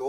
2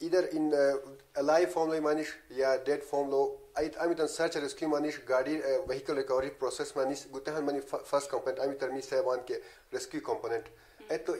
either in alive form lo manish ya dead form lo amitan search and rescue manish gadi vehicle recovery process manish gutahan mani first component amitan mi sevan ke rescue component et to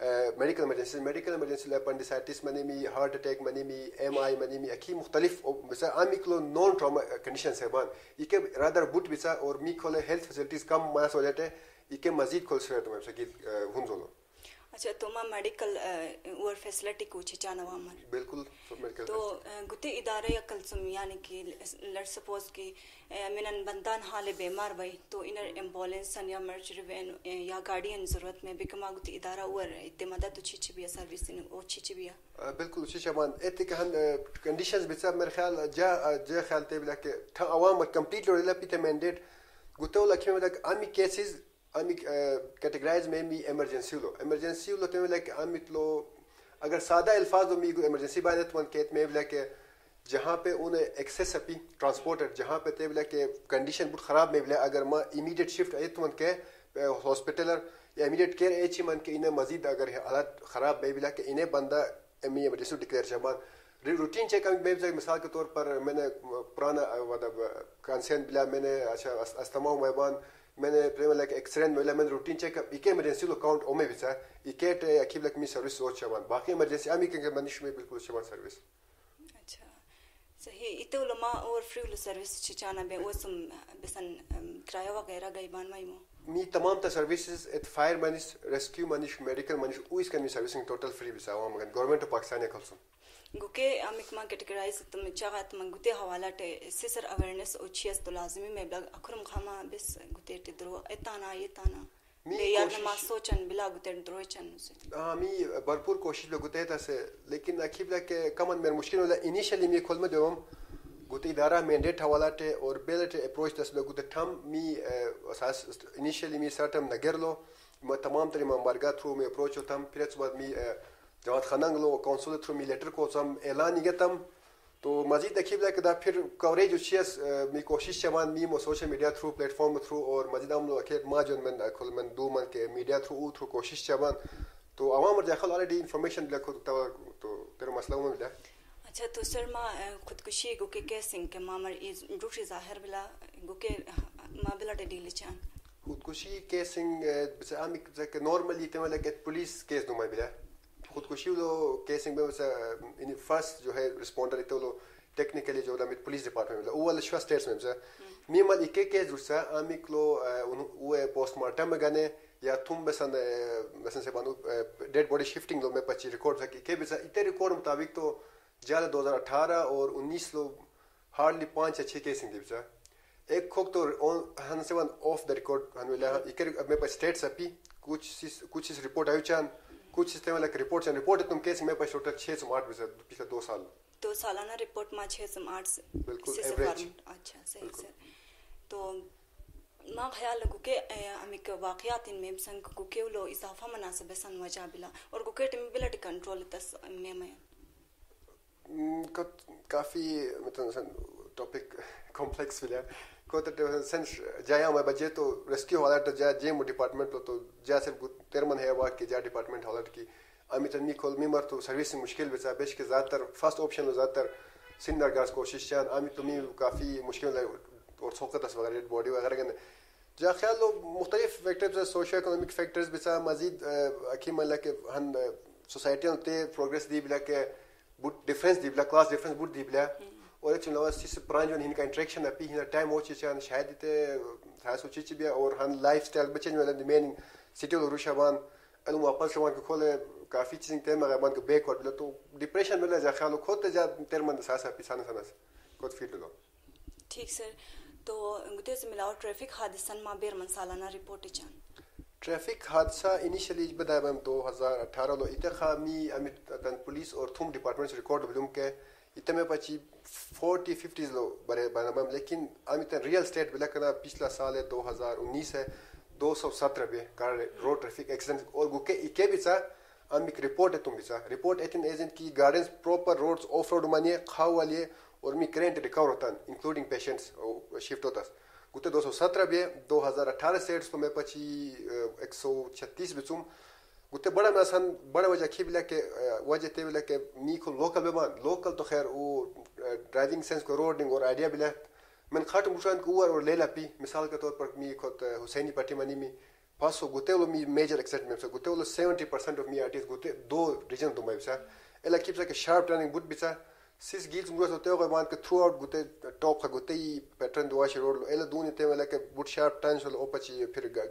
medical emergency appendicitis منی می heart attack منی می M I منی می اکی مختلف بسا آمی کلو نون trauma condition سے بان یہ کہ رادر بوٹ بسا اور می کھولے ہیلتھ فیسلٹیز کم ماس ہو جاتے یہ کہ مزید کھول سکتے ہیں کہ ہن زولو. اچھا تو ما میڈیکل اور فیسلٹی کو چانا وامر بالکل تو گتے ادارے یا کلسم یعنی کہ لیٹ سپوز کہ منن بندان حال بیمار بھائی تو انر ایمبولینس یا مرچری وین یا گاڑیاں ضرورت میں بکما گتے ادارہ اور اعتماد تو چھ بھی سروس او چھ بھی بالکل چھ مان ایت کہ کنڈیشنز بچا میرے خیال جا خیال تے بلا کہ عوام کمپلیٹ لو پی مینڈیٹ گتے لکھ میں امی کیسز امی کیٹیگرائز میں می ایمرجنسی لو تے لائک امی لو اگر سادہ الفاظ میں ایمرجنسی بات ون کہت میں بلا کہ جہاں پہ انہیں ایکسیس اپی ٹرانسپورٹر جہاں پہ تے بلا کہ کنڈیشن بہت خراب میں بلا اگر ماں امیڈیٹ شفٹ ایت ون کہ ہاسپٹلر یا امیڈیٹ کیئر ایچ من کہ انہیں مزید اگر حالات خراب میں بلا کہ انہیں بندہ امی ایمرجنسی ڈکلیئر چمان روٹین چیک میں مثال کے طور پر میں نے پرانا مطلب کنسرن بلا میں نے اچھا استماع میبان میں نے لائک ایکسیڈنٹ میں نے روٹین چیک اپ ایک ایمرجنسی لو کاؤنٹ او میں بھی ایکٹ اکیب لائک می سروس سوچ چمان باقی ایمرجنسی امی کہ منش میں بالکل چمان سروس. اچھا صحیح اتو لما اور فری سروس چانا بے وسم بسن کرایہ وغیرہ گئی بان مایمو می تمام تا سروسز ایت فائر منش ریسکیو منش میڈیکل منش اویس کن می سروسنگ ٹوٹل فری بسا مگر گورنمنٹ پاکستان کلسم گوکے امک ما کیٹیگرائز تم چاغت من گتے حوالہ تے سر اویرنس او چیز تو لازمی میں اکرم خما بس گتے درو اتانا یتانا لے یا نما سوچن بلا گتے درو چن می بھرپور کوشش لو گتے تا سے لیکن اکیب لا کہ کمن میں مشکل ہولا انیشلی می کھول میں دوم گتے ادارہ مینڈیٹ حوالہ تے اور بیلٹ اپروچ تس لو گتے تھم می اساس انیشلی می سرٹم نگر لو تمام تری ممبرگا تھرو می اپروچ ہوتم پھر اس بعد می جماعت خاننگ لو کونسل تھرو می لیٹر کو سم اعلان گتم تو مزید اکیب لا کہ پھر کوریج چیز می کوشش چمان می مو social media through plate form through اور مزید ہم لو اکیب ما جو من کل من دو من کے میڈیا تھرو کوشش چمان تو عوام اور داخل آلریڈی انفارمیشن لکھو تو تیرا مسئلہ میں ملا. اچھا تو سر ما خودکشی گو کے کیسنگ کے مامر روٹی ظاہر بلا گو کے ما بلا ڈیل چان خودکشی کیسنگ بس امی کہ نارملی تے ملا کہ پولیس کیس دو ما بلا خودکشی لو کیسنگ میں ان فرسٹ جو ہے رسپونڈر تو لو ٹیکنیکلی جو لا پولیس ڈپارٹمنٹ او والا شوا سٹیٹس میں می مال ایک کیس دوسرا امی کلو وہ پوسٹ مارٹم گنے یا تم بسن مثلا سے بانو ڈیڈ باڈی شفٹنگ لو میں پچی ریکارڈ سکی کہ بس اتے ریکارڈ مطابق تو جال 2018 اور 19 لو ہارڈلی 5 یا 6 کیسنگ دی بچا ایک کھوک تو ہن سے ون آف دا ریکارڈ ہن ولا ایک میں پچ سٹیٹس اپی کچھ رپورٹ آئی چان کچھ سسٹم لائک رپورٹ تم کیس میں پچ ٹوٹل 6 سے 8 بس پچھلے 2 سال تو سالانہ رپورٹ ما 6 سے 8 بالکل ایوریج. اچھا صحیح سر تو ما خیال لگو کہ ہمیں واقعات ان میں سنگ کو کہ لو اضافہ مناسب سن وجہ بلا اور کو کہ ٹیم بلا کنٹرول تس میں کافی مطلب ٹاپک کمپلیکس ویلا کو تو سنس جایا میں بجے تو ریسکیو والا تو جا جیم ڈپارٹمنٹ تو جا صرف تیرمن ہے وا کہ جا ڈپارٹمنٹ حالت کی امی تنمی کھول می مر تو سروس مشکل بچا بیش کے زیادہ تر فرسٹ آپشن زیادہ تر سندر گاز کوشش چان امی تمی کافی مشکل ہے اور سوقت اس وغیرہ باڈی وغیرہ کن جا خیال لو مختلف فیکٹرز سوشل اکنامک فیکٹرز بچا مزید اکیم اللہ کے ہن سوسائٹیوں تے پروگریس دی بلا کہ بوٹ ڈفرینس دی بلا کلاس ڈفرینس بوٹ دی بلا اور ایک چنو اس پران جو ان کا انٹریکشن اپی ہن ٹائم ہو چان شاید تے تھا سوچی چ بیا اور ہن لائف سٹائل بچن والا مین سٹی لو روشابان علم واپس شوان کو کھولے کافی چیزیں تے مغربان کو بیک ورڈ بلا تو ڈپریشن میں جا خیال کھوتے جا تیرمن ساسا پیسانا سناس کو فیل لو. ٹھیک سر تو گتے سے ملاو ٹریفک حادثن ما بیر من سالانہ رپورٹ چان ٹریفک حادثہ انیشلی بدا بم 2018 لو اتخامی امیت تن پولیس اور تھوم ڈپارٹمنٹ سے ریکارڈ بلوم کے اتنے پچی 40-50 لو برے بنام لیکن امیت ریئل سٹیٹ بلا کنا پچھلا سال ہے 2019 ہے 217 بے کار روڈ ٹریفک ایکسیڈنٹ اور گو کے اکے بچا امیک رپورٹ ہے تم بچا رپورٹ ایتن ایجنٹ کی gardens proper roads off road مانیے کھاو والیے اور می کرنٹ ریکور ہوتا ہے انکلوڈنگ پیشنٹس شفٹ ہوتا ہے گتے 217 بے 2018 سیٹس تو میں پچی 136 بچوں گتے بڑا مسان بڑا وجہ کی بلا کہ وجہ تے بلا کہ می کو لوکل بیمان لوکل تو خیر وہ ڈرائیونگ سینس کو روڈنگ اور آئیڈیا بلا من خاٹ مشان کو اور لیلا پی مثال کے طور پر می خود حسینی پٹی منی می passo gutelo mi major extent me gutelo 70% of me artists gute do region to mai sa ela keeps like a sharp turning but bisa sis gils ngos hotel ko man ke throughout gute top ka gute pattern do wash road ela duni te mela ke but sharp turns wala opachi phir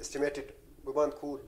estimated بان کو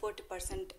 40%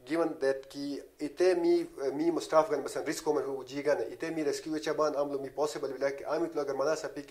given that ki ite mi mustaf gan masan risk ko hu jiga ne ite mi rescue chaban amlo mi possible bila ki amit lo agar mana sa pik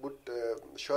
but show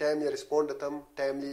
timely respond tam timely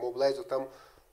mobilize tam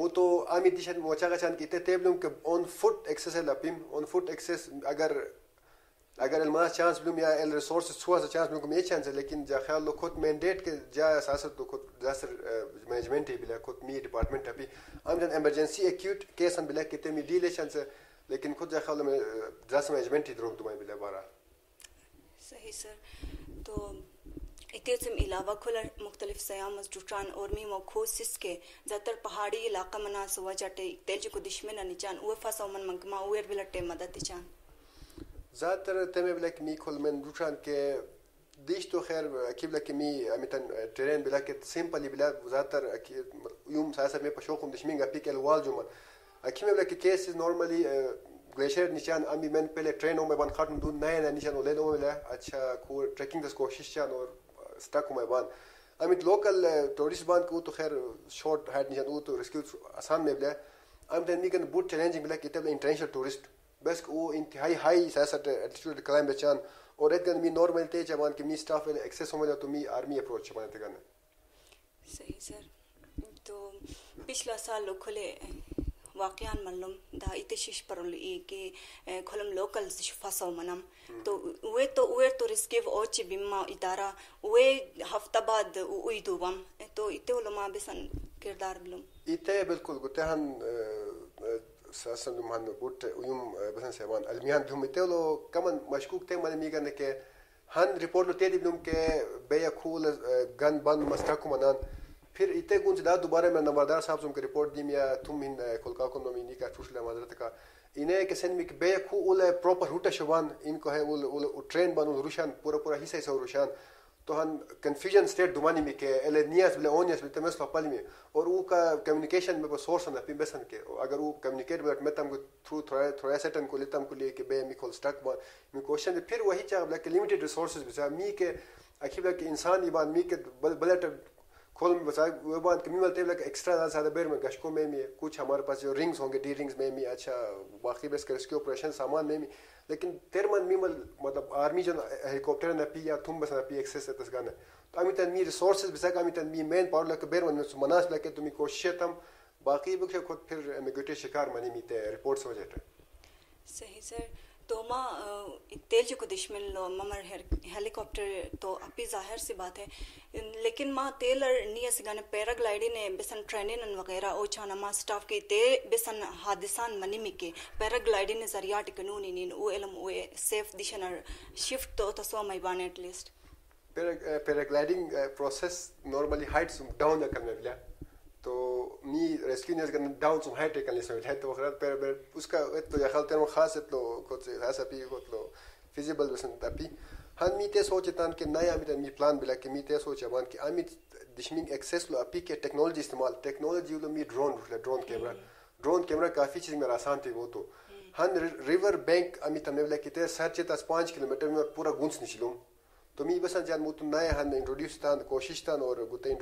وہ تو آمی دیشن موچا کا چاند کیتے تیبلوں کہ آن fit Axis ہے لپیم آن fit Axis اگر الماس chance بلوم یا ال ریسورسز چھوا سے چانس بلوم کو یہ چانس ہے لیکن جا خیال لو خود مینڈیٹ کے جا اساست تو خود جاسر مینجمنٹ ہی بلا خود می ڈپارٹمنٹ ہے بھی ہم جن ایمرجنسی ایکیوٹ کیس ہم بلا کتے می ڈیلے چانس ہے لیکن خود جا خیال میں جاسر مینجمنٹ ہی دروگ دمائی بلا بارا. صحیح سر. تو اتیسم علاوہ کھلا مختلف سیام از جوٹران اور می موخوسس کے زیادہ تر پہاڑی علاقہ منا سوا جاتے تیل جو کو دشمن نچان اوے فاسا من منگما اوے بلٹے مدد چان زیادہ تر تمہیں بلا کہ می کھل من جوٹران کے دیش تو خیر اکی بلا کہ می امیتن ٹرین بلا کہ سمپلی بلا زیادہ تر یوم ساسر میں پشوکم دشمن گا پی کے الوال جو من اکی میں بلا کہ کیس از نارملی گلیشیر نشان امی من پہلے ٹرینوں میں بان خاتم دون نئے نشان وہ لے لوں ملا اچھا کو ٹریکنگ دس کوشش چان اور سٹاک میں بان امیت لوکل ٹورسٹ بان کو تو خیر شارٹ ہائٹ نشان وہ تو ریسکیو آسان میں بلا ام دن میگن بوٹ چیلنجنگ بلا کہ تب انٹرنیشنل ٹورسٹ بس وہ انتہائی ہائی سیاست ایٹیٹیوڈ کلائم بچان اور ایک دن می نارمل تے چمان کہ می سٹاف ایکسس ہو تو می آرمی اپروچ چمان تے گن. صحیح سر. تو پچھلا سال لو کھلے واقعان ملم دا اتشش پرلی کہ کھلم لوکل فسو منم تو اوے تو رسکیو اوچ بیما ادارہ اوے ہفتہ بعد اوئی دوبم تو اتے علماء بسن کردار بلم اتے بالکل گتہن ساسن من بوت یوم بسن سیوان المیان دھم اتے لو کمن مشکوک تے من میگن کہ ہن رپورٹ لو تے بلم کہ بے کھول گن بند مستقو منان پھر اتے گونج دا دوبارہ میں نمبردار صاحب سم کے رپورٹ دیم یا تم ان کلکا کو نومینی کا چھوشلا معذرت کا انہیں کہ سن مک بے کھو اول پراپر روٹ شوان ان کو ہے اول ٹرین بن روشان پورا حصہ سے روشان تو ہن کنفیوژن سٹیٹ دومانی میں کہ ال نیاس بل اونیاس بل تمس لپال میں اور وہ کا کمیونیکیشن میں سورس نہ پی بسن کے اگر وہ کمیونیکیٹ بل میں تم کو تھرو تھوڑا سیٹن کو لیتم کو لے کہ بے می کول سٹک می کوشچن پھر وہی چاہ بلا کہ لمیٹڈ ریسورسز بچا می کے اکیلا کہ انسان یہ بات می کے بلٹ کھول میں بچا وہ بات کہ می ملتے بلا کہ ایکسٹرا زیادہ بیر میں گشکوں میں بھی کچھ ہمارے پاس جو رنگز ہوں گے ڈی رنگز میں بھی اچھا باقی بس کے ریسکیو آپریشن سامان میں بھی لیکن تیر من می مطلب آرمی جو ہیلی کاپٹر نہ پی یا تم بس نہ پی ایکسس ہے تس گانا تو امی تن می ریسورسز بسا امی تن می مین پاور لک بیر من مناس لکے تو می کوشش تم باقی بک خود پھر میگٹی شکار منی می تے رپورٹس ہو جاتے. صحیح سر. تو ماں تیل جو کو دشمن لو ممر ہیلی کاپٹر تو اپی ظاہر سی بات ہے لیکن ماں تیلر نیس گانے پیرا گلائڈی نے بسن ٹرینن وغیرہ او چانا ماں سٹاف کے تے بسن حادثان منی می کے پیرا گلائڈی نے ذریعہ قانونی نین او علم او سیف دشنر شفٹ تو تسوا میبان at least paragliding process normally heights down کرنے والا تو می ریسکیو نیز گن ڈاؤن سم ہائٹ کرنے سے ہے تو خراب پیر اس کا تو یا خالتے ہیں خاص تو کچھ ایسا بھی تو فیزیبل بسن تپی ہن می تے سوچتان کہ نیا می پلان بلا کہ می تے سوچان کہ امی دشمن ایکسس لو اپی کے ٹیکنالوجی استعمال ٹیکنالوجی لو می ڈرون کیمرہ کافی چیز میرا آسان تھی وہ تو ہن ریور بینک امی تمنے بلا کہ تے سر 5 کلومیٹر میں پورا گونس نچلوں تو می بسن جان مو تو نیا ہن انٹروڈیوس تان کوشش تان اور گتے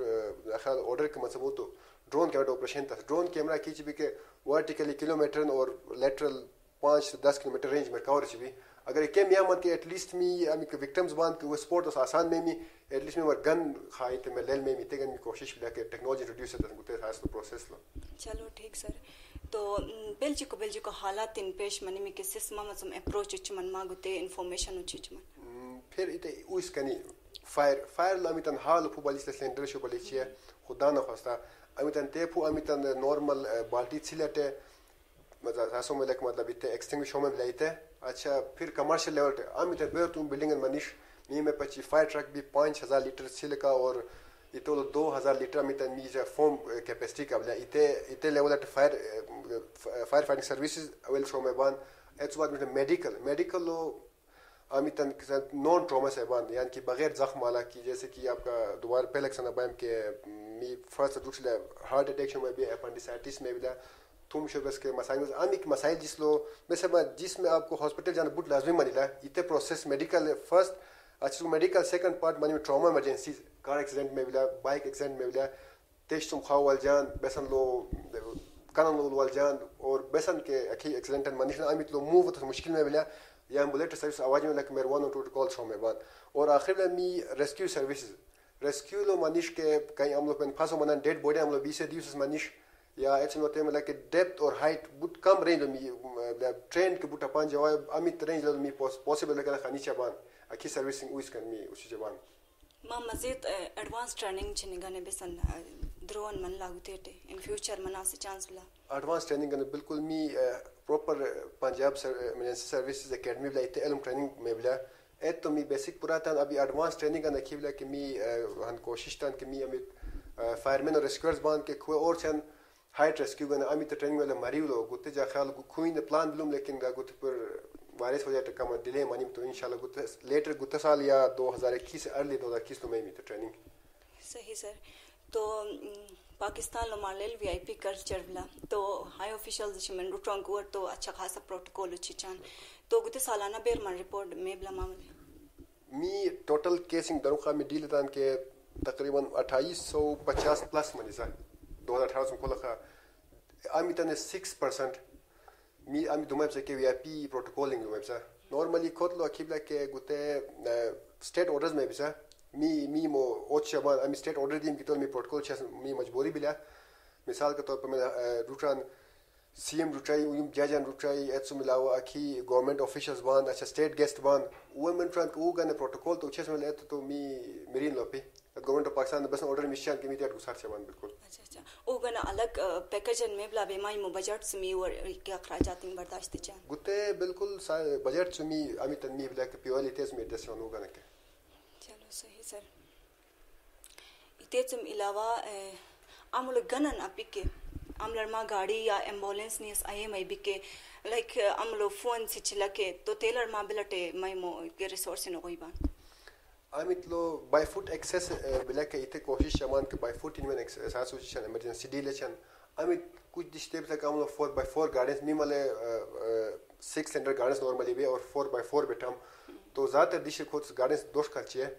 خیال آرڈر کے مطلب وہ تو ڈرون کیمرہ آپریشن تھا ڈرون کیمرہ کی چی بھی کہ ورٹیکلی کلومیٹر اور لیٹرل 5 سے 10 کلومیٹر رینج میں کور چی بھی اگر ایک کیم یامت کہ ایٹ لیسٹ می امی کے وکٹمز باندھ کہ وہ سپورٹ اس آسان میں می ایٹ لیسٹ میں وہ گن کھائی تے میں لیل میں می تے گن می کوشش بھی کہ ٹیکنالوجی انٹروڈیوس ہے گتے خاص تو پروسیس لو. چلو ٹھیک سر. تو بیلجی کو حالات ان پیش منی می کے سسما مزم اپروچ چمن ما گتے انفارمیشن اچ چمن پھر اتے اس کنی فائر لامی تن حال پھو بالی سلنڈر شو بالی چھ خدا نہ خواستہ امی تن تے پھو امی تن نارمل بالٹی چھلٹے مطلب اسو میں لک مطلب اتے ایکسٹنگوش ہوم لیتے اچھا پھر کمرشل لیول تے امی تے بیر تم بلڈنگ منیش می میں پچی فائر ٹرک بھی 5000 لیٹر چھلکا اور یہ 2000 لیٹر امی تن می فوم کیپیسٹی کا بلا اتے لیول تے فائر فائٹنگ سروسز اویل شو میں بان ایتس بعد میڈیکل لو امی تن نان ٹراما صاحبان یعنی کہ بغیر زخم والا کی جیسے کہ آپ کا دوبارہ پہلے سنا بائم کہ می فرسٹ دوسرے ہارٹ اٹیک میں بھی اپنڈیسائٹس میں بھی تم شوگرس کے مسائل امی کے مسائل جس لو جس میں آپ کو ہاسپٹل جانا بہت لازمی مانی لا اتنے پروسیس میڈیکل فرسٹ اچھا میڈیکل سیکنڈ پارٹ مانی ٹراما ایمرجنسیز کار ایکسیڈنٹ میں بھی بائک ایکسیڈنٹ میں بھی تیش تم خواہ وال جان بیسن لو کنن لو وال جان اور بیسن کے اکی ایکسیڈنٹ منیش امی لو موو تو مشکل میں بھی یا ایمبولیٹر سروس آواز میں لکھ میرے 102 کال شو میں بات اور آخر میں می ریسکیو سروسز ریسکیو لو منیش کے کہیں ہم لوگ پھنسو منان ڈیڈ باڈی ہم لوگ 20 دیوس منیش یا ایسے میں مطلب کہ ڈیپتھ اور ہائٹ بہت کم رینج می ٹرین کے بوٹا پان جواب امیت رینج می پاسبل کر خانی چبان اکی سروسنگ ویس کر می اسی جبان ما مزید ایڈوانس ٹریننگ چنگانے بسن درون من لاگو تیٹے ان فیوچر مناسب چانس بلا ایڈوانس ٹریننگ کرنے بالکل می proper Punjab emergency services academy بلا ایتے علم ٹریننگ میں بلا ایت تو می بیسک پورا تھا ابھی ایڈوانس ٹریننگ کا نکی بلا کہ می ہن کوشش تھا کہ می امیت فائر مین اور ریسکیورز باندھ کے کھوئے اور چند ہائٹ ریسکیو کرنا امیت ٹریننگ والا مریو لو گوتے جا خیال کھوئی نے پلان بلوم لیکن گوتے پر وائرس وجہ سے کم ڈیلے مانی تو انشاءاللہ گوتے لیٹر گوتے سال یا 2021 سے ارلی 2021 تو میں امیت ٹریننگ صحیح سر. تو پاکستان لمالل وی آئی پی کلچر بلا تو ہائی آفیشلز چمن روٹران گور تو اچھا خاصا پروٹوکول چان تو گوتے سالانہ بیر من رپورٹ میں بلا معاملے می ٹوٹل کیسنگ دروخا میں ڈیل تان کے تقریباً 2850 پلس منی سا 2018 میں کھولا امی تن 6% می امی دومب سے کہ وی آئی پی پروٹوکولنگ دومب سا نارملی خود لو اکیبلا کے گوتے اسٹیٹ آرڈرز میں بھی سا می مو اوچ شبان امی اسٹیٹ آرڈر دیم کی تو می پروٹوکول چھ می مجبوری بلا مثال کے طور پر میں روٹران سی ایم روٹرائی ویم جاجان روٹرائی ایتسو ملاو اکی گورنمنٹ آفیشلز بان اچھا اسٹیٹ گیسٹ بان وہ منٹران کو گنے پروٹوکول تو چھ میں لیتے تو می مرین لوپی گورنمنٹ آف پاکستان بس آرڈر مشان کی میڈیا کو ساتھ چبان بالکل اچھا اچھا او گنا الگ پیکیجن میں بلا بیمائی مو بجٹ سمی اور کیا اخراجات برداشت چان گتے بالکل بجٹ سمی امی تنمی بلا کہ پیولی تیز میں ڈسکاؤنٹ ہوگا نہ کہ چلو صحیح سر. تیزم علاوہ عمل گنن اپکے عملر ما گاڑی یا ایمبولینس نیس آئے میں بکے لائک عملو فون سے چلکے تو تیلر ما بلٹے میں مو کے ریسورس نو کوئی بان آمیت لو بائی فوٹ ایکسیس بلا کہ ایتے کوشش شمان کہ بائی فوٹ انوین احساس ہوچی چن ایمرجنسی ڈیلے چن آمیت کچھ دشتے بتا کہ عملو 4x4 گارڈنس می ملے 6 سینٹر گارڈنس نورملی بھی اور 4x4 بیٹھم تو زیادہ تر دیش خود گارڈنس دوش کھلچی ہے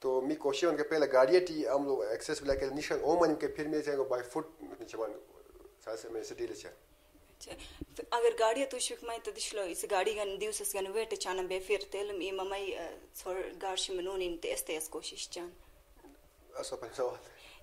تو می کوشش ان کے پہلے گاڑی ٹی عملو ایکسیس بلا کہ نشان اومن کے پھر میں جائیں بائی فوٹ چبان ساسے میں سے ڈیلے چن اگر گاڑی تو شکمای تو دشلو اس گاڑی گن دیوسس گن ویٹ چانا بے پھر تیلم ای ممای سور گارش منون ان تیس کوشش چان اسا پن سوال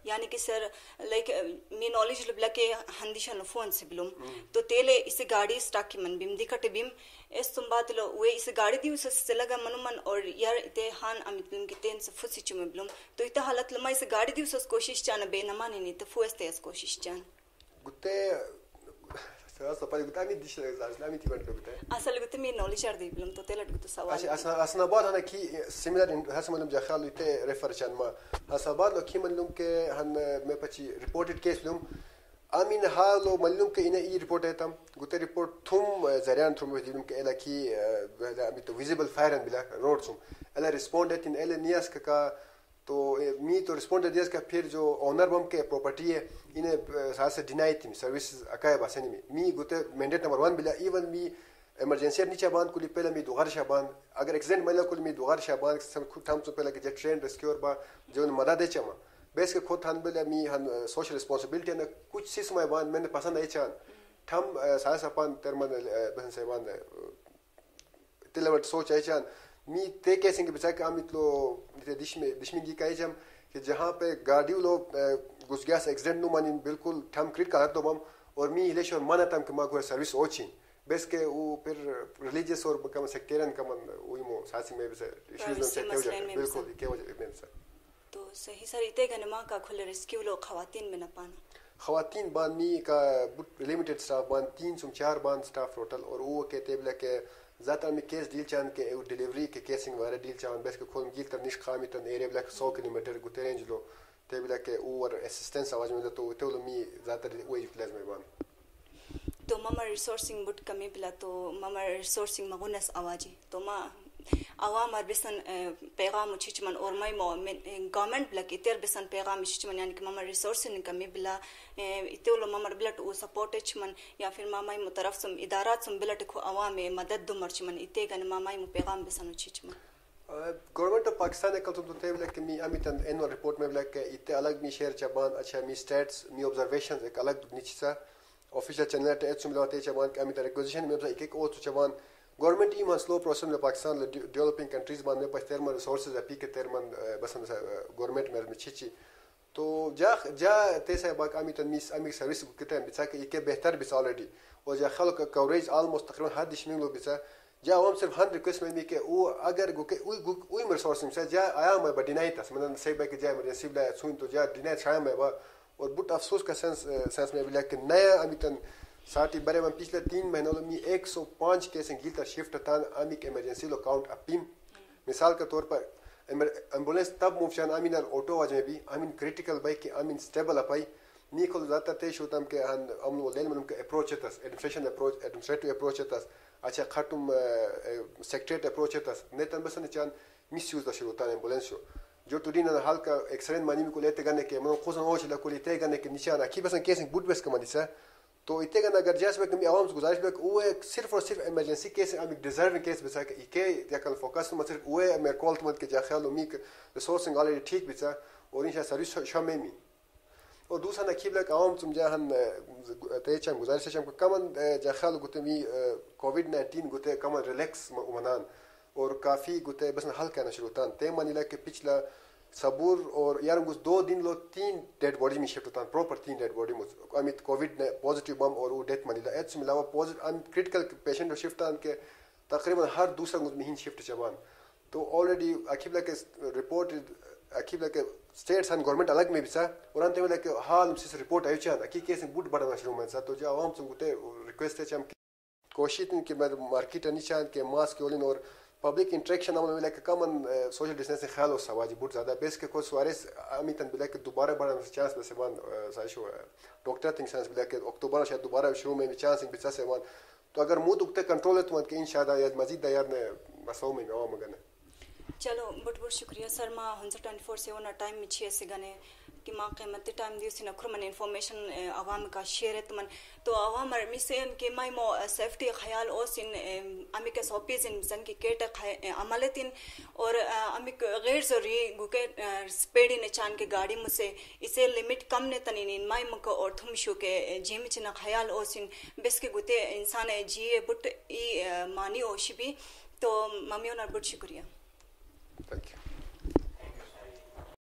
یعنی کہ سر لائک می نالج لبلا کے ہندیشن فون سے بلوم تو تیلے اس گاڑی سٹاک من بیم دکھٹ بیم اس تم بات لو وہ اس گاڑی دیوسس سے لگا منمن اور یار تے ہان امیت بیم کی تین سے فسی چم بلوم تو ایتا حالت لما اس گاڑی دیوسس کوشش چانا بے نمانی نہیں تو فوس تیس کوشش چان گتے اصل پای گتا می دیش لازم نمی تی بنت گتا اصل گتا می نالج ار دی بلم تو تلت گتا سوال اصلا بعد انا کی سیميلر هسه ملم جخال ته ريفر چن ما اصلا بعد لو کی ملم که هن me پچی ريپورټډ کیس لوم امین حالو ملم که اینه ای ريپورټ ایتم گوته ريپورټ ثم زریان ثم ودیم که الا کی امی تو ویزیبل فایرن بلا روڈ ثم الا ریسپونڈ ان الا نیاس کا تو می تو ریسپونڈ دیس کا پھر جو اونر بم کے پراپرٹی ہے انہیں ساتھ سے ڈینائی تھی سروسز اکائے باسنی می گوتے مینڈیٹ نمبر 1 بلا ایون می ایمرجنسی نیچے باند کلی پہلے می دوغار شابان اگر ایکسیڈنٹ ملا کلی می دوغار شابان سم تھام تو پہلے کہ ٹرین ریسکیور با جو مدد دے چما بیس کے خود ہن بلا می ہن سوشل ریسپانسبلٹی نہ کچھ سیس میں باند میں نے پسند ہے چان تھم ساس اپن ترمن بہن سے باند تلوٹ سوچ ہے چان می تے کیسیں کہ بچا کہ امیت لو دشمن کی کہے جم کہ جہاں پہ گاڑی لو گس گیا ایکسیڈنٹ نو مانی بالکل ٹھم کریٹ کا تو بم اور می لیش اور مانا تم کہ ما کو سروس اوچی بیس کے وہ پھر ریلیجیس اور کم سیکٹرین کم وہی مو ساسی میں سے ایشوز سے ہو جائے بالکل کی وجہ میں سے تو صحیح سر ایتے گنما کا کھلے ریسکیو لو خواتین میں نہ پانا خواتین بان می کا لمیٹڈ سٹاف بان 3 سے 4 بان سٹاف ٹوٹل اور وہ کہتے بلا کہ زیادہ میں کیس ڈیل چان کے ڈیلیوری کے کیسنگ وغیرہ ڈیل چان بیس کے کھول گیل تر نش خامی تن ایریا بلا 100 کلومیٹر گتے رینج لو تے بلا کہ اور اسسٹنس آواز میں تو تے می زیادہ وہی پلیز میں بان تو ماما ریسورسنگ بٹ کمی بلا تو ماما ریسورسنگ مغنس آواجی تو ما عوام بسن پیغام چچمن اور مائی گورنمنٹ بلا تیر بسن پیغام چچمن یعنی کہ ماما ریسورسنگ کمی بلا تولو ماما بلٹ او سپورٹ چمن یا پھر ماما مطرف سم ادارات سم بلٹ کو عوام مدد دمر چمن اتے گن ماما پیغام بسن چچمن گورنمنٹ آف پاکستان نے کل تو تے بلا کہ می امیتن اینوال رپورٹ میں بلا کہ اتے الگ می شیئر چبان اچھا می سٹیٹس می آبزرویشنز ایک الگ نیچسا آفیشل چینل تے ایچ ملواتے چبان کہ امیتن ریکوزیشن میں ایک ایک او چبان گورنمنٹ ای سلو پروسیس میں پاکستان ڈیولپنگ کنٹریز بان میں پس تیرمن ریسورسز اپی کے تیرمن بسن گورنمنٹ میں چیچی تو جا تیسا باق امی تنمیس امی سروس کتاب بچا کہ یہ بہتر بچا آلریڈی اور جا خلق کوریج آلموسٹ تقریباً ہر دشمن لو بچا جا عوام صرف 100 ریکویسٹ میں کہ وہ اگر گو کہ وہی ریسورس میں جا آیا میں با ڈینائی تھا میں صحیح بھائی کہ جا ایمرجنسی بلا سوئن تو جا ڈینائی چھایا میں با اور بہت افسوس کا سینس میں بلا کہ نیا امی تن ساتھی برے میں پچھلے 3 مہینوں میں 105 کیسیں گیلتا شفٹ تھا امی کے ایمرجنسی لو کاؤنٹ اپیم مثال کے طور پر ایمبولینس تب موفشان امین آٹو واج میں بھی امین کریٹیکل بائی کہ امین اسٹیبل اپائی نیکل زیادہ تیش ہوتا کہ ہم وہ لین من کے اپروچ ہے ایڈمنسٹریشن اپروچ ایڈمنسٹریٹو اپروچ ہے اچھا خاتم سیکٹریٹ اپروچ ہے نہیں تن بس چان مس یوز شروع ہوتا ہے ایمبولینس جو تو دین حال کا ایکسرین مانی میں کو لیتے گانے کے من خوش ہوش لکو لیتے گانے کے نشان اکی بس کیسے بوٹ بیس کا مانی تو اتنے گانا اگر جیسے کہ عوام سے گزارش ہے کہ وہ صرف اور صرف ایمرجنسی کیس ہے ڈیزرونگ کیس بچا کہ کے یا کل فوکس میں صرف وہ میرے کال تو مت کہ جا خیال امی ریسورسنگ آلریڈی ٹھیک بچا اور ان شاء سروس شامے میں اور دوسرا نقیب لک عوام تم جا ہن تیچ ہم گزارش ہے کہ کمن جا خیال گتے می کووڈ-19 گتے کمن ریلیکس منان اور کافی گتے بس حل کرنا شروع تھا تے مانی لا کہ پچھلا صبور اور یار گس 2 دن لو 3 ڈیڈ باڈی میں شفٹ ہوتا پراپر 3 ڈیڈ باڈی میں امیت کووڈ پازیٹیو بم اور وہ ڈیتھ منی لا ایچ میں علاوہ پازیٹیو کریٹیکل پیشنٹ شفٹ ان کے تقریبا ہر دوسرا گس مہین شفٹ چبان تو آلریڈی اکیب لا کہ رپورٹ اکیب لا کہ اسٹیٹس ان گورنمنٹ الگ میں بچا اور انتے میں کہ حال سے رپورٹ آئی چان اکی کیس بوٹ بڑا شروع میں تو جو عوام سے گتے ریکویسٹ ہے ہم کوشش کہ میں مارکیٹ نشان کے ماسک اولن اور پبلک انٹریکشن عمل میں کہ کمن سوشل ڈسٹینسنگ خیال ہو سواجی بہت زیادہ بیس کے کوئی سوارس امیتن بلا کہ دوبارہ بڑا چانس میں سے ون سائشو ڈاکٹر تھنگ چانس بلا کہ اکتوبر شاید دوبارہ شروع میں چانس بچا سے ون تو اگر منہ دکھتے کنٹرول ہے تو کہ انشاءاللہ یا مزید دیار نے مساو میں عوام گنے چلو بہت بہت شکریہ سر ماں 124/7 ٹائم میں چھ سے گنے کہ ماں قیمتی ٹائم دیو سی نکھر من انفارمیشن عوام کا شیئر ہے تمن تو عوام می سے ان کے مائی مو سیفٹی خیال او سن امی کے سوپیز ان زن کی کیٹ عملتن اور امی غیر ضروری گوکے سپیڈی نے چان کے گاڑی مجھ سے اسے لمٹ کم نے تنین مائی مکہ اور تھم شو کے جیم چنا خیال او سن بس کے گوتے انسان جیے بٹ ای مانی اوشی بھی تو ممیوں نہ بہت شکریہ. Thank you.